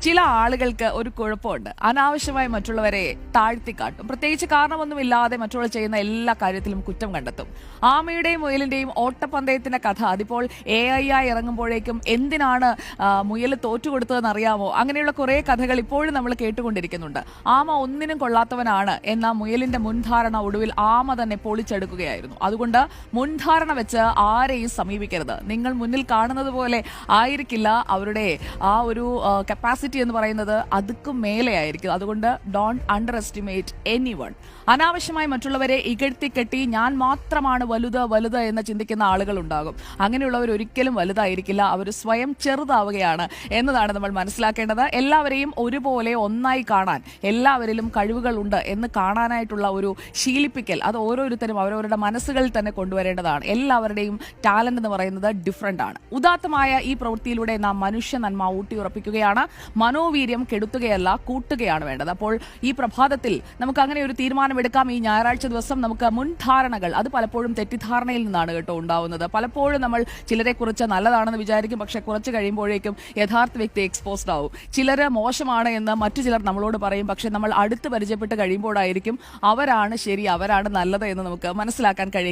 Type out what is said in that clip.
ചില ആളുകൾക്ക് ഒരു കുഴപ്പമുണ്ട്. അനാവശ്യമായി മറ്റുള്ളവരെ താഴ്ത്തിക്കാട്ടും. പ്രത്യേകിച്ച് കാരണമൊന്നുമില്ലാതെ മറ്റുള്ളവർ ചെയ്യുന്ന എല്ലാ കാര്യത്തിലും കുറ്റം കണ്ടെത്തും. ആമയുടെയും മുയലിന്റെയും ഓട്ടപ്പന്തയത്തിന്റെ കഥ അതിപ്പോൾ AI ആയി ഇറങ്ങുമ്പോഴേക്കും എന്തിനാണ് മുയൽ തോറ്റുകൊടുത്തതെന്ന് അറിയാമോ? അങ്ങനെയുള്ള കുറേ കഥകൾ ഇപ്പോഴും നമ്മൾ കേട്ടുകൊണ്ടിരിക്കുന്നുണ്ട്. ആമ ഒന്നിനും കൊള്ളാത്തവനാണ് എന്ന മുയലിന്റെ മുൻധാരണ ഒടുവിൽ ആമ തന്നെ പൊളിച്ചെടുക്കുകയായിരുന്നു. അതുകൊണ്ട് മുൻധാരണ വെച്ച് ആരെയും സമീപിക്കരുത്. നിങ്ങൾ മുന്നിൽ കാണുന്നത് പോലെ ആയിരിക്കില്ല അവരുടെ ആ ഒരു കപ്പാസിറ്റി എന്ന് പറയുന്നത് അതുക്കും മേലെയായിരിക്കും. അതുകൊണ്ട് ഡോണ്ട് അണ്ടർ എസ്റ്റിമേറ്റ് എനിവൺ. അനാവശ്യമായി മറ്റുള്ളവരെ ഇകഴ്ത്തിക്കെട്ടി ഞാൻ മാത്രമാണ് വലുത് എന്ന് ചിന്തിക്കുന്ന ആളുകൾ ഉണ്ടാകും. അങ്ങനെയുള്ളവർ ഒരിക്കലും വലുതായിരിക്കില്ല. അവർ സ്വയം ചെറുതാവുകയാണ് എന്നതാണ് നമ്മൾ മനസ്സിലാക്കേണ്ടത്. എല്ലാവരെയും ഒരുപോലെ ഒന്നായി കാണാൻ, എല്ലാവരിലും കഴിവുകളുണ്ട് എന്ന് കാണാനായിട്ടുള്ള ഒരു ശീലിപ്പിക്കൽ അത് ഓരോരുത്തരും അവരവരുടെ മനസ്സുകളിൽ തന്നെ കൊണ്ടുവരേണ്ടതാണ്. എല്ലാവരുടെയും ടാലന്റ് എന്ന് പറയുന്നത് ഡിഫറൻ്റ് ആണ്. ഉദാത്തമായ ഈ പ്രവൃത്തിയിലൂടെ നാം മനുഷ്യ നന്മ ഊട്ടിയുറപ്പിക്കുകയാണ്. മനോവീര്യം കെടുത്തുകയല്ല, കൂട്ടുകയാണ് വേണ്ടത്. അപ്പോൾ ഈ പ്രഭാതത്തിൽ നമുക്ക് അങ്ങനെ ഒരു തീരുമാനമെടുക്കാം. ഈ ഞായറാഴ്ച ദിവസം നമുക്ക് മുൻധാരണകൾ, അത് പലപ്പോഴും തെറ്റിദ്ധാരണയിൽ നിന്നാണ് കേട്ടോ ഉണ്ടാവുന്നത്. പലപ്പോഴും നമ്മൾ ചിലരെ കുറിച്ച് നല്ലതാണെന്ന് വിചാരിക്കും, പക്ഷെ കുറച്ച് കഴിയുമ്പോഴേക്കും യഥാർത്ഥ വ്യക്തി എക്സ്പോസ്ഡ് ആവും. ചിലർ മോശമാണ് എന്ന് മറ്റു ചിലർ നമ്മളോട് പറയും, പക്ഷെ നമ്മൾ അടുത്ത് പരിചയപ്പെട്ട് കഴിയുമ്പോഴായിരിക്കും അവരാണ് ശരി, അവരാണ് നല്ലത് എന്ന് നമുക്ക് മനസ്സിലാക്കാൻ കഴിയുക.